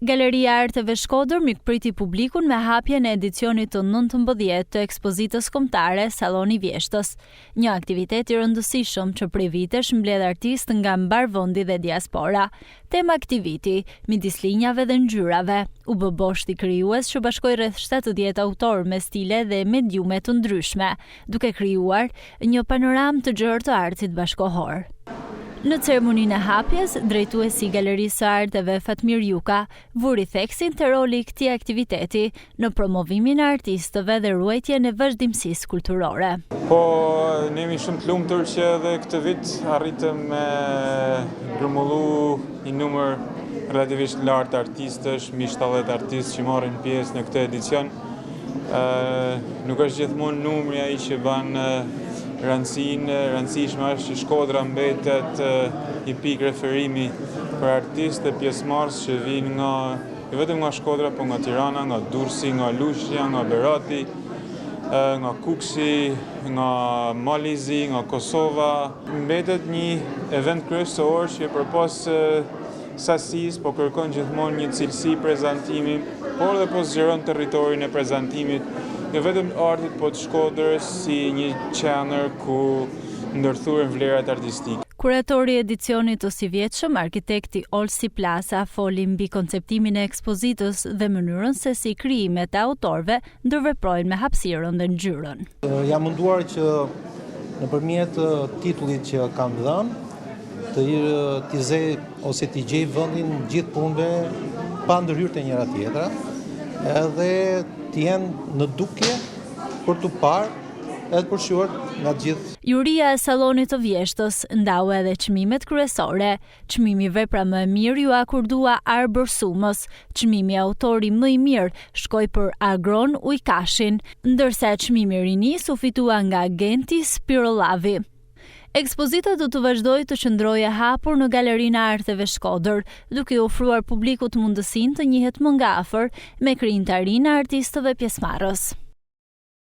Galeria e Arteve Shkodër mikpriti publikun me hapjen e edicionit të 19 të ekspozitës kombëtare Salloni i Vjeshtës, një aktivitet i rëndësishëm që prej vitesh mbledh artistë nga mbar vendi dhe diaspora. Tema aktiviti, midis linjave dhe ngjyrave, u bë boshti krijues që bashkoi rreth 70 autorë me stile dhe mediume të ndryshme, duke krijuar një panoramë të gjerë të artit bashkohor. Në ceremoninë e hapjes, drejtuesi i Galerisë së Arteve Fatmir Juka vuri theksin te roli i këtij aktiviteti në promovimin e artistëve dhe ruajtjen e vazhdimësisë kulturore. Po, ne jemi shumë të lumtur që edhe këtë vit arritëm me grumbullu një numër relativisht lartë artistësh, mbi 70 artistë që marrin pjesë në këtë edicion. Nuk është gjithmonë numri ai që ban rëndësishme është që Shkodra mbetet i pikë referimi për artistë dhe pjesëmarrës që vijnë jo vetëm nga Shkodra, por nga Tirana, nga Durrësi, nga Lushja, nga Berati, nga Kuksi, nga Malizi, nga Kosova. Mbetet një event kryesor që përpas sasisë po kërkon gjithmonë një cilësi prezantimi, por dhe po zgjeron territorin e prezantimit, jo vetëm artit, po të Shkodrës si një qendër ku ndërthuren vlerat artistike. Kuratori i edicionit të sivjetshëm, arkitekti Olsi Plasa, foli mbi konceptimin e ekspozitës dhe mënyrën se si krijimet e autorëve ndërveprojnë me hapësirën dhe ngjyrën. Jam munduar që nëpërmjet titullit që kam dhënë t'i zej ose t'i gjej vendin gjithë punëve pa ndërhyrë të njëra tjetra, edhe t'jenë në dukje për t'u parë edhe për shijuar nga gjithë. Juria e Sallonit të Vjeshtës ndau edhe çmimet kryesore. Çmimi Vepra më e mirë ju akordua Arbër Sumës, çmimi Autori më i mirë shkoi për Agron Ujkashin, ndërsa çmimi Rinis u fitua nga Genti Spirollavi. Ekspozita do të vazhdojë të qëndrojë hapur në Galerinë e Arteve Shkodër, duke ofruar publikut mundësinë të njihet më nga afër me krijimtarinë e artistëve pjesëmarrës.